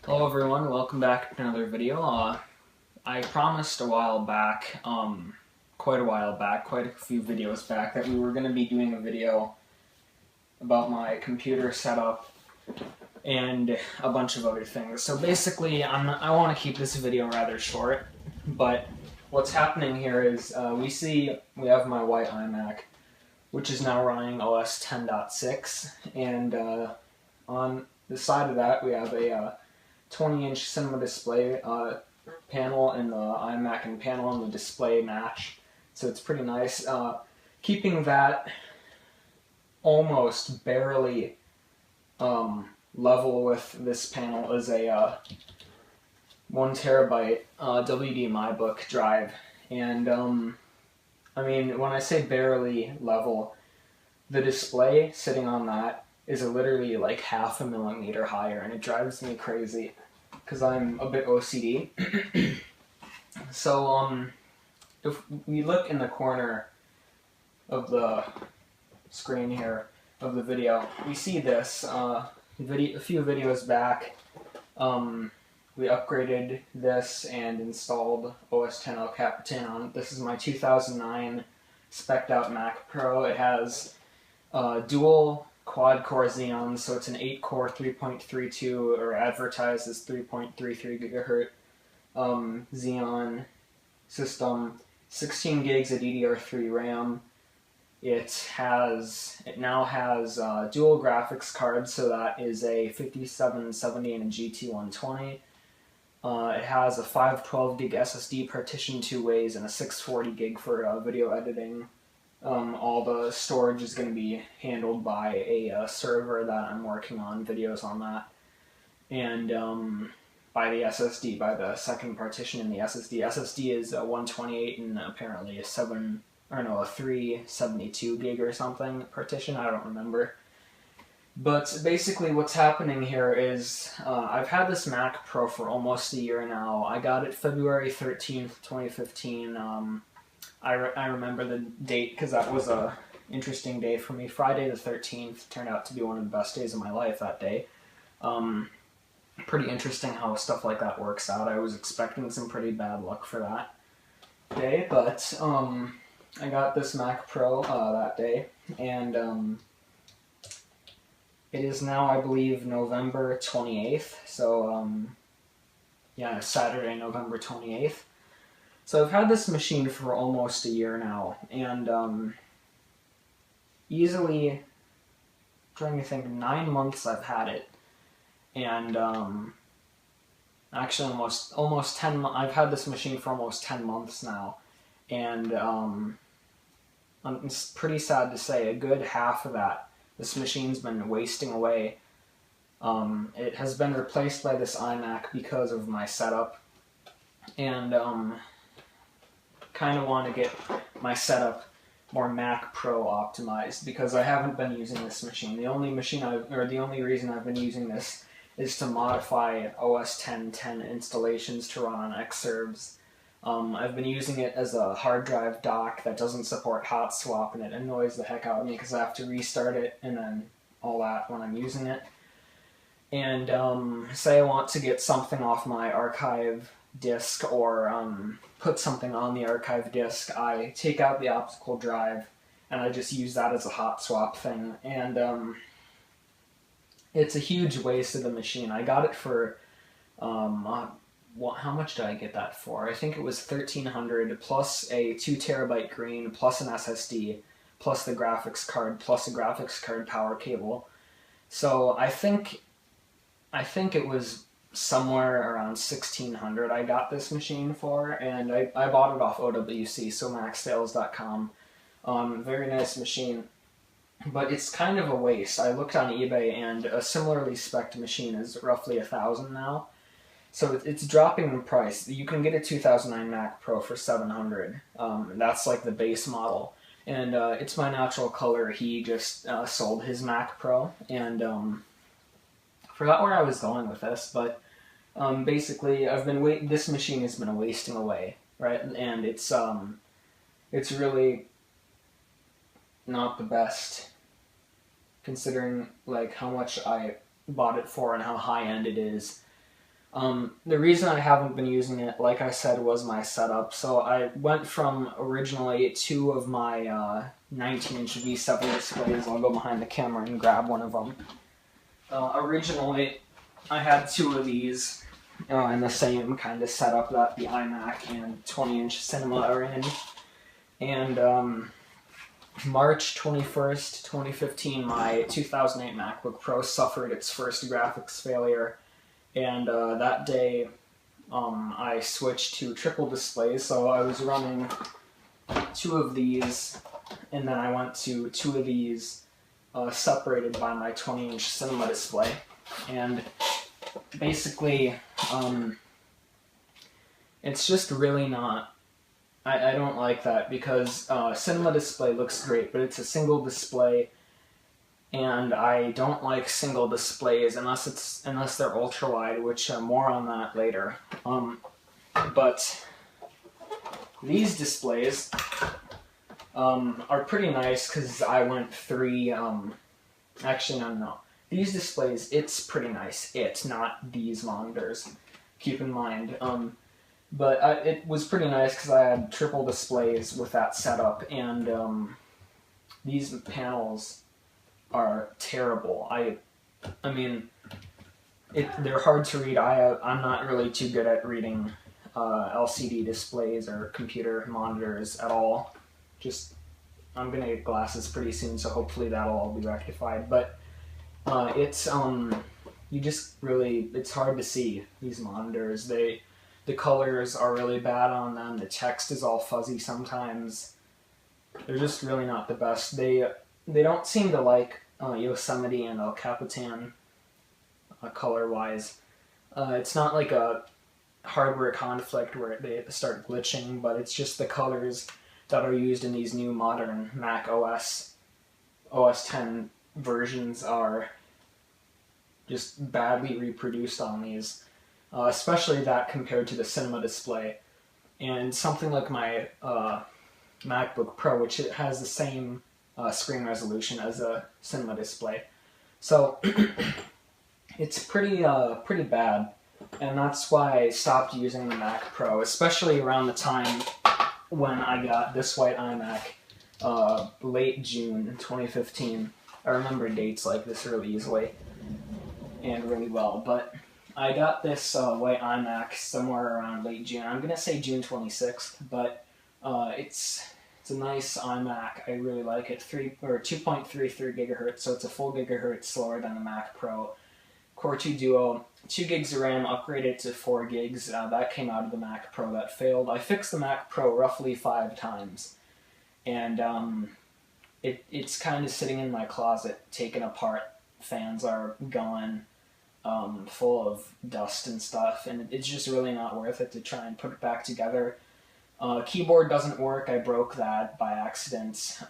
Hello everyone, welcome back to another video. I promised a while back, quite a few videos back, that we were going to be doing a video about my computer setup and a bunch of other things. So basically, I want to keep this video rather short, but what's happening here is we have my white iMac, which is now running OS 10.6, and on the side of that we have a 20-inch cinema display panel, and the iMac and panel and the display match, so it's pretty nice. Keeping that almost barely level with this panel is a 1 terabyte WD-MyBook drive, and I mean, when I say barely level, the display sitting on that is literally like half a millimeter higher, and it drives me crazy because I'm a bit OCD. So if we look in the corner of the screen here of the video, we see this a few videos back. We upgraded this and installed OS 10 El Capitan on. This is my 2009 spec'd out Mac Pro. It has dual quad-core Xeon, so it's an 8-core 3.32, or advertised as 3.33 gigahertz Xeon system, 16 gigs of DDR3 RAM. It now has dual graphics cards, so that is a 5770 and a GT120. It has a 512 gig SSD partitioned two ways and a 640 gig for video editing. All the storage is going to be handled by a server that I'm working on videos on that, and by the SSD, by the second partition in the SSD. SSD is a 128 and apparently a 372 gig or something partition, I don't remember. But basically what's happening here is I've had this Mac Pro for almost a year now. I got it February 13th, 2015. I remember the date because that was a interesting day for me. Friday the 13th turned out to be one of the best days of my life that day. Pretty interesting how stuff like that works out. I was expecting some pretty bad luck for that day, but I got this Mac Pro that day, and it is now, I believe, November 28th, so yeah, Saturday, November 28th. So I've had this machine for almost a year now, and easily, trying to think, 9 months I've had it, and actually almost 10. I've had this machine for almost 10 months now, and it's pretty sad to say, a good half of that, this machine's been wasting away. It has been replaced by this iMac because of my setup, and kind of want to get my setup more Mac Pro optimized because I haven't been using this machine. The only reason I've been using this is to modify OS 10.10 installations to run on Xserves. I've been using it as a hard drive dock that doesn't support hot swap, and it annoys the heck out of me because I have to restart it and then all that when I'm using it. And say I want to get something off my archive disk, or put something on the archive disk, I take out the optical drive and I just use that as a hot swap thing, and it's a huge waste of the machine. I got it for how much did I get that for? I think it was $1,300 plus a 2 terabyte green plus an SSD plus the graphics card plus a graphics card power cable. So I think it was somewhere around $1,600 I got this machine for, and I bought it off OWC, so MacSales.com. Very nice machine, but it's kind of a waste. I looked on eBay, and a similarly spec'd machine is roughly $1,000 now, so it's dropping in price. You can get a 2009 Mac Pro for $700. That's like the base model, and it's my natural color. He just sold his Mac Pro, and forgot where I was going with this, but basically, this machine has been wasting away, right? And it's really not the best, considering like how much I bought it for and how high end it is. The reason I haven't been using it, like I said, was my setup. So I went from originally 2 of my 19-inch V7 displays. I'll go behind the camera and grab one of them. Originally, I had 2 of these in the same kind of setup that the iMac and 20-inch Cinema are in. And March 21st, 2015, my 2008 MacBook Pro suffered its first graphics failure. And that day, I switched to triple displays, so I was running 2 of these, and then I went to 2 of these separated by my 20-inch Cinema display. And basically, it's just really not, I don't like that, because Cinema display looks great, but it's a single display, and I don't like single displays unless they're ultra wide, which more on that later. But these displays are pretty nice because I went 3. Actually, no. These displays, it's pretty nice. It's not these monitors. Keep in mind. But it was pretty nice because I had triple displays with that setup, and these panels are terrible. I mean, they're hard to read. I'm not really too good at reading LCD displays or computer monitors at all. I'm gonna get glasses pretty soon, so hopefully that'll all be rectified. But it's hard to see these monitors. The colors are really bad on them. The text is all fuzzy sometimes. They're just really not the best. They don't seem to like Yosemite and El Capitan color-wise. It's not like a hardware conflict where they start glitching, but it's just the colors that are used in these new modern Mac OS X versions are just badly reproduced on these, especially that compared to the Cinema display. And something like my MacBook Pro, which it has the same screen resolution as a Cinema display. So it's pretty bad, and that's why I stopped using the Mac Pro, especially around the time when I got this white iMac, late June 2015. I remember dates like this really easily and really well, but I got this white iMac somewhere around late June. I'm gonna say June 26th, but it's a nice iMac. I really like it. 2.33 gigahertz, so it's a full gigahertz slower than the Mac Pro. Core 2 Duo, 2 gigs of RAM, upgraded to 4 gigs. That came out of the Mac Pro that failed. I fixed the Mac Pro roughly 5 times, and it's kind of sitting in my closet, taken apart. Fans are gone, full of dust and stuff, and it's just really not worth it to try and put it back together. Keyboard doesn't work. I broke that by accident.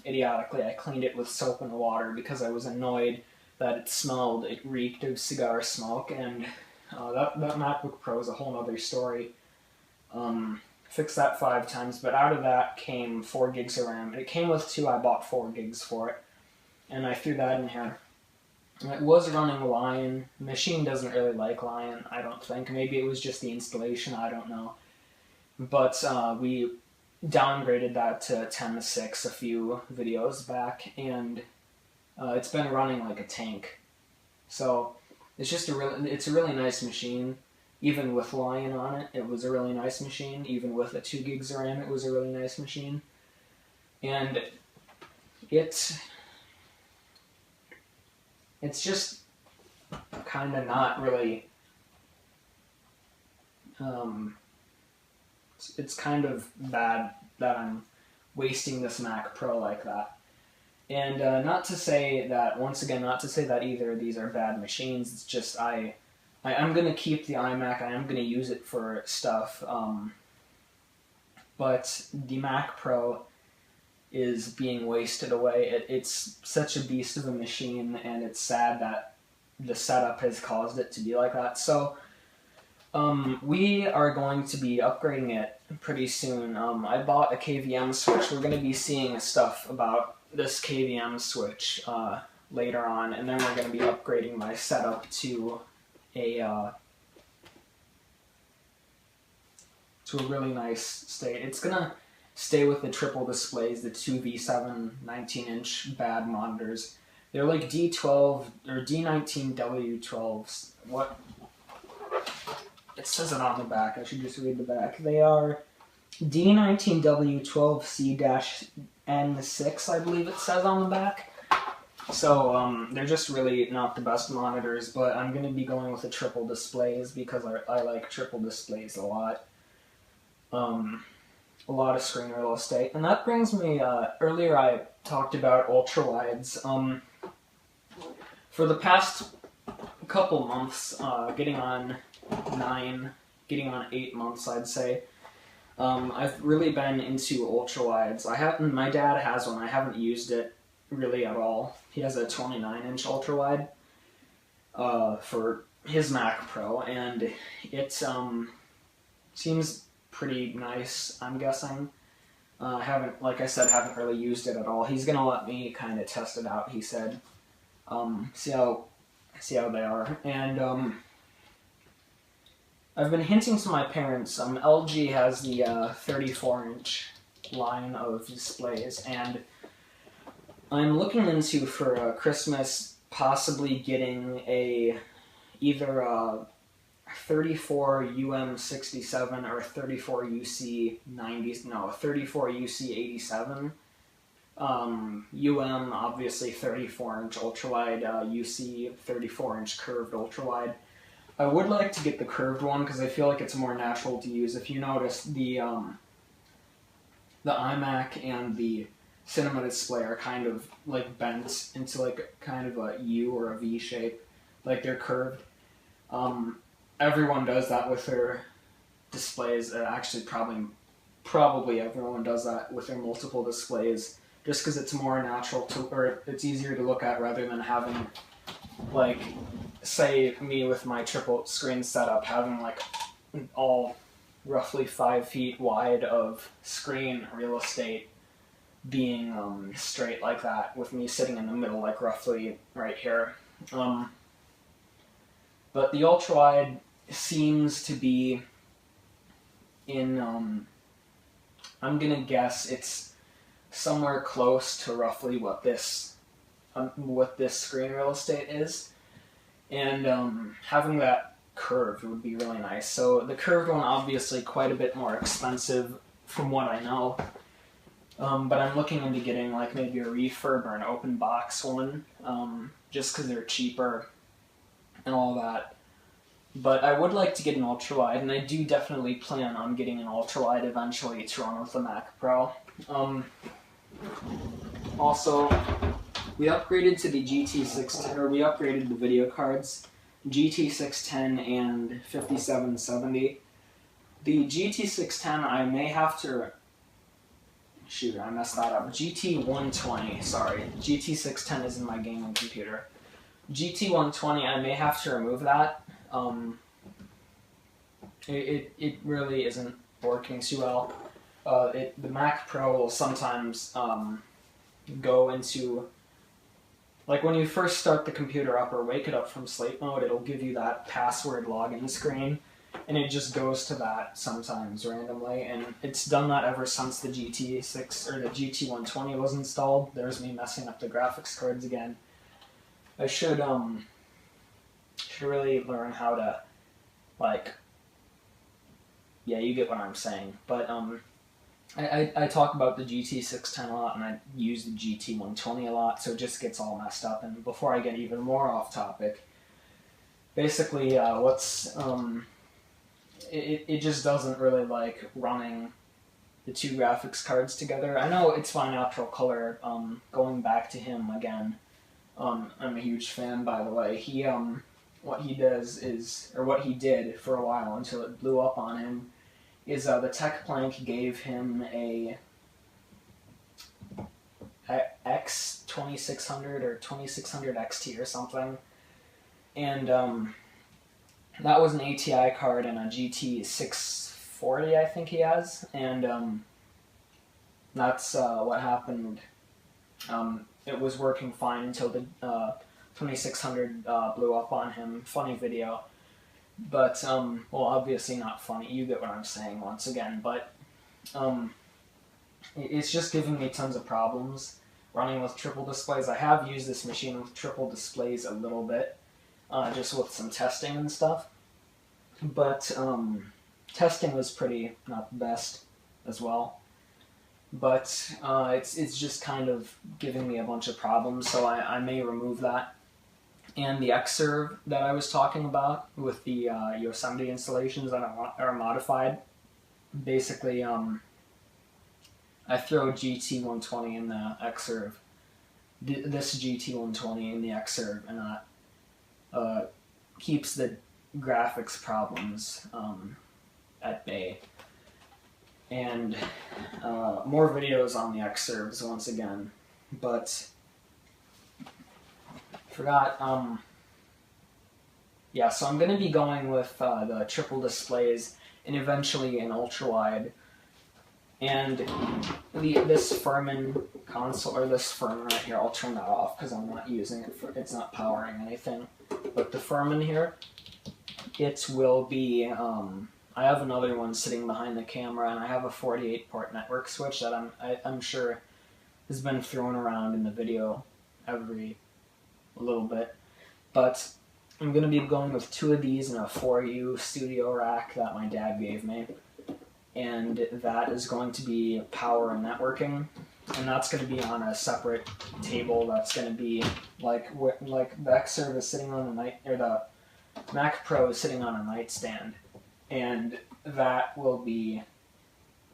Idiotically, I cleaned it with soap and water because I was annoyed that it reeked of cigar smoke, and that MacBook Pro is a whole other story. Fixed that 5 times, but out of that came 4 gigs of RAM. It came with 2, I bought 4 gigs for it, and I threw that in here. It was running Lion. The machine doesn't really like Lion, I don't think. Maybe it was just the installation, I don't know. But we downgraded that to 10.6 a few videos back, and it's been running like a tank. So it's a really nice machine. Even with Lion on it, it was a really nice machine. Even with the 2 gigs of RAM, it was a really nice machine. And it's just kind of not really. It's kind of bad that I'm wasting this Mac Pro like that. And not to say that either of these are bad machines. It's just I'm going to keep the iMac. I am going to use it for stuff. But the Mac Pro is being wasted away. It's such a beast of a machine, and it's sad that the setup has caused it to be like that. So we are going to be upgrading it pretty soon. I bought a KVM switch. We're going to be seeing stuff about this KVM switch later on, and then we're going to be upgrading my setup to a to a really nice state. It's gonna stay with the triple displays, the two V7 19-inch bad monitors. They're like D12 or D19W12s. What? It says it on the back. I should just read the back. They are D19W12C-N6, I believe it says on the back. So they're just really not the best monitors, but I'm going to be going with the triple displays because I like triple displays a lot. A lot of screen real estate. And that brings me, earlier I talked about ultra-wides. For the past couple months, getting on 8 months, I'd say, I've really been into ultra-wides. My dad has one. I haven't used it really at all. He has a 29-inch ultra-wide for his Mac Pro, and it seems pretty nice, I'm guessing. Like I said, haven't really used it at all. He's gonna let me kind of test it out, he said. See how they are. And I've been hinting to my parents, LG has the 34-inch line of displays, and I'm looking into, for Christmas, possibly getting either a 34 UM67 or 34 UC90, no, 34 UC87. UM, obviously 34-inch ultrawide, UC 34-inch curved ultrawide. I would like to get the curved one because I feel like it's more natural to use. If you notice, the iMac and the Cinema display are kind of like bent into like kind of a U or a V shape, like they're curved. Everyone does that with their displays. Actually, probably everyone does that with their multiple displays, just because it's more natural or it's easier to look at rather than having, like, say me with my triple screen setup, having like all roughly 5 feet wide of screen real estate being straight like that, with me sitting in the middle, like roughly right here. But the ultrawide seems to be in, I'm gonna guess it's somewhere close to roughly what this screen real estate is, and having that curved would be really nice. So the curved one, obviously quite a bit more expensive from what I know, but I'm looking into getting like maybe a refurb or an open box one, just because they're cheaper and all that. But I would like to get an ultrawide, and I do definitely plan on getting an ultrawide eventually to run with the Mac Pro. Also, we upgraded to the GT610, or we upgraded the video cards, GT610 and 5770. The GT610, I may have to, shoot, I messed that up, GT120, sorry, GT610 is in my gaming computer. GT120, I may have to remove that. It really isn't working too well. The Mac Pro will sometimes go into, like when you first start the computer up or wake it up from sleep mode, it'll give you that password login screen, and it just goes to that sometimes randomly, and it's done that ever since the GT6 or the GT120 was installed. There's me messing up the graphics cards again. I should really learn how to, like, yeah, you get what I'm saying. But I talk about the GT610 a lot, and I use the GT120 a lot, so it just gets all messed up. And before I get even more off topic, basically, it just doesn't really like running the two graphics cards together. I know it's Fine Natural Color. Going back to him again, I'm a huge fan, by the way. What he does is, or what he did for a while until it blew up on him, is the TechPlank gave him a X2600 or 2600 XT or something, and that was an ATI card and a GT640 I think he has, and that's what happened. It was working fine until the 2600 blew up on him. Funny video. But, well, obviously not funny. You get what I'm saying once again. But, it's just giving me tons of problems running with triple displays. I have used this machine with triple displays a little bit, just with some testing and stuff. But, testing was pretty not the best as well. But, it's just kind of giving me a bunch of problems, so I may remove that. And the Xserve that I was talking about with the Yosemite installations that are modified, basically, I throw GT120 in the Xserve, this GT120 in the Xserve, and that keeps the graphics problems at bay. And more videos on the Xserves once again, but forgot, yeah, so I'm going to be going with the triple displays and eventually an ultra-wide. And this Furman console, or this Furman right here, I'll turn that off because I'm not using it, it's not powering anything. But the Furman here, it will be, I have another one sitting behind the camera, and I have a 48-port network switch that I'm sure has been thrown around in the video every little bit. But I'm going to be going with 2 of these in a 4U studio rack that my dad gave me. And that is going to be power and networking. And that's going to be on a separate table that's going to be like the Xserve is sitting on the Mac Pro is sitting on a nightstand. And that will be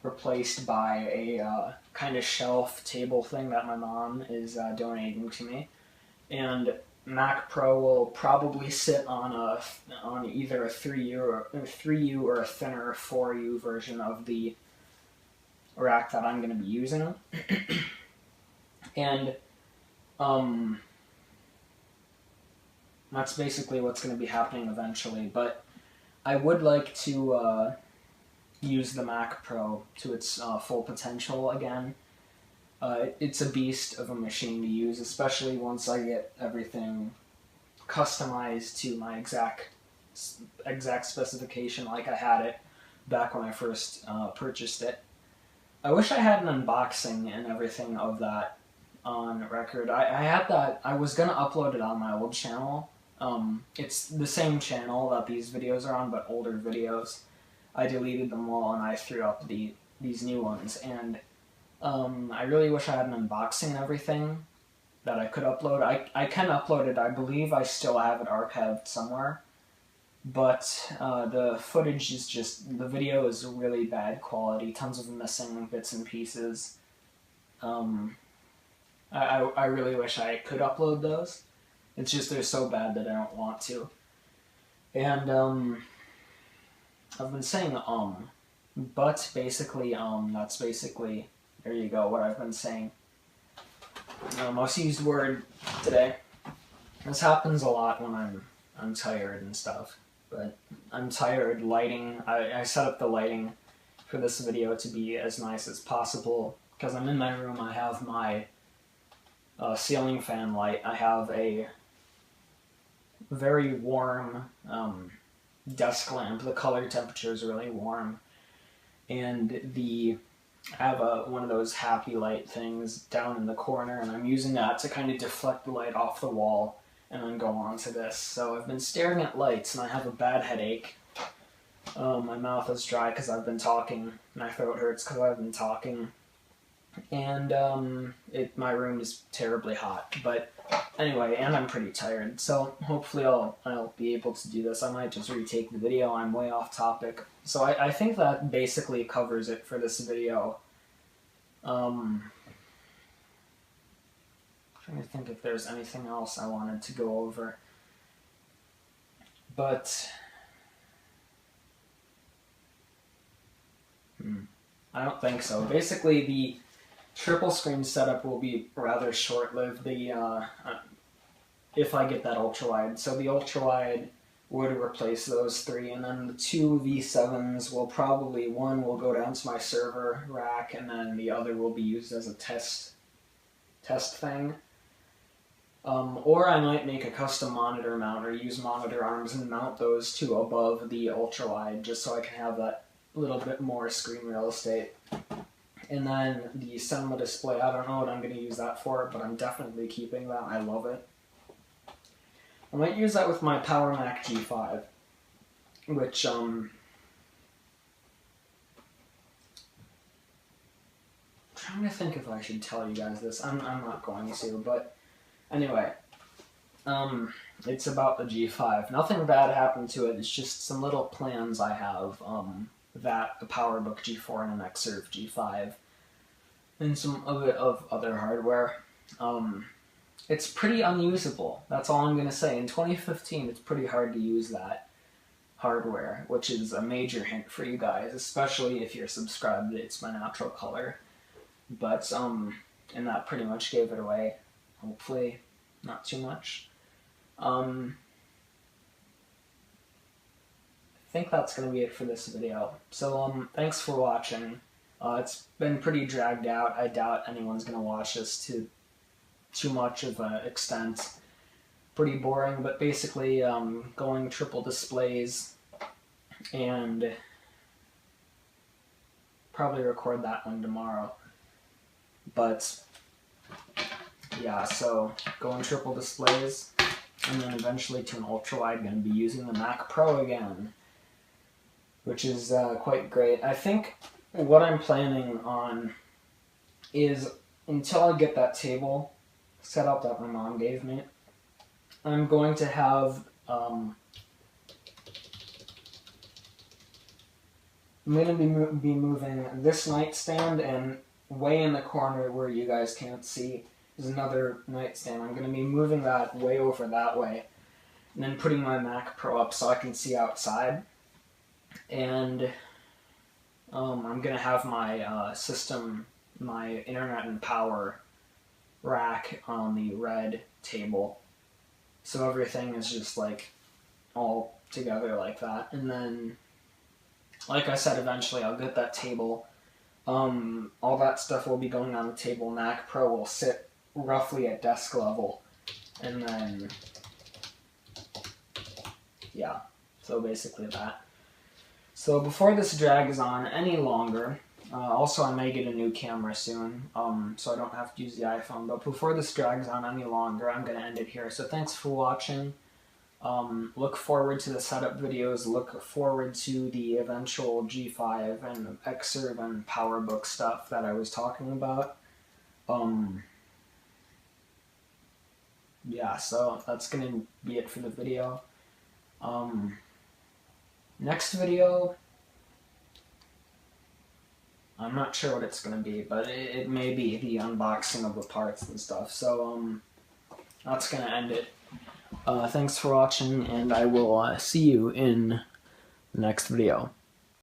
replaced by a kind of shelf table thing that my mom is donating to me. And Mac Pro will probably sit on either a 3U or a thinner 4U version of the rack that I'm going to be using. And that's basically what's going to be happening eventually. But I would like to use the Mac Pro to its full potential again. It's a beast of a machine to use, especially once I get everything customized to my exact specification like I had it back when I first purchased it. I wish I had an unboxing and everything of that on record. I had that. I was going to upload it on my old channel. It's the same channel that these videos are on, but older videos. I deleted them all and I threw up these new ones, and I really wish I had an unboxing and everything that I could upload. I can upload it. I believe I still have it archived somewhere. But the footage is just, the video is really bad quality. Tons of missing bits and pieces. I really wish I could upload those. It's just they're so bad that I don't want to. And I've been saying but basically that's basically, there you go, what I've been saying. Most used word today. This happens a lot when I'm tired and stuff. But I'm tired. Lighting, I set up the lighting for this video to be as nice as possible. Because I'm in my room, I have my ceiling fan light. I have a very warm desk lamp. The color temperature is really warm. And I have one of those happy light things down in the corner, and I'm using that to kind of deflect the light off the wall and then go on to this. So I've been staring at lights, and I have a bad headache. My mouth is dry because I've been talking. My throat hurts because I've been talking. And my room is terribly hot. But anyway, and I'm pretty tired. So hopefully I'll be able to do this. I might just retake the video. I'm way off topic. So I think that basically covers it for this video. Trying to think if there's anything else I wanted to go over. But I don't think so. Basically, the triple screen setup will be rather short-lived. If I get that ultra-wide. So the ultra-wide would replace those 3, and then the 2 V7s will probably, one will go down to my server rack, and then the other will be used as a test thing. Or I might make a custom monitor mount or use monitor arms and mount those two above the ultrawide just so I can have that little bit more screen real estate. And then the cinema display, I don't know what I'm going to use that for, but I'm definitely keeping that. I love it. I might use that with my PowerMac G5, which, I'm trying to think if I should tell you guys this. I'm not going to, but anyway, it's about the G5. Nothing bad happened to it. It's just some little plans I have, that the PowerBook G4 and an Xserve G5, and some of other hardware. It's pretty unusable. That's all I'm going to say. In 2015, it's pretty hard to use that hardware, which is a major hint for you guys, especially if you're subscribed to It's My Natural Color. But, and that pretty much gave it away. Hopefully, not too much. I think that's going to be it for this video. So, thanks for watching. It's been pretty dragged out. I doubt anyone's going to watch this to too much of an extent. Pretty boring, but basically, going triple displays, and probably record that one tomorrow. But, yeah, so going triple displays, and then eventually to an ultrawide. Going to be using the Mac Pro again, which is quite great. I think what I'm planning on is, until I get that table set up that my mom gave me, I'm going to have, I'm going to be moving this nightstand, and way in the corner where you guys can't see is another nightstand. I'm going to be moving that way over that way, and then putting my Mac Pro up so I can see outside. And I'm going to have my system, my internet and power rack on the red table. So everything is just like all together like that. And then, like I said, eventually I'll get that table. All that stuff will be going on the table. Mac Pro will sit roughly at desk level. And then, yeah, so basically that. So before this drags on any longer, also I may get a new camera soon, so I don't have to use the iPhone, but before this drags on any longer, I'm going to end it here. So thanks for watching. Look forward to the setup videos, look forward to the eventual G5 and Xserve and PowerBook stuff that I was talking about. Yeah, so that's going to be it for the video. Next video, I'm not sure what it's going to be, but it may be the unboxing of the parts and stuff. So, that's going to end it. Thanks for watching, and I will see you in the next video.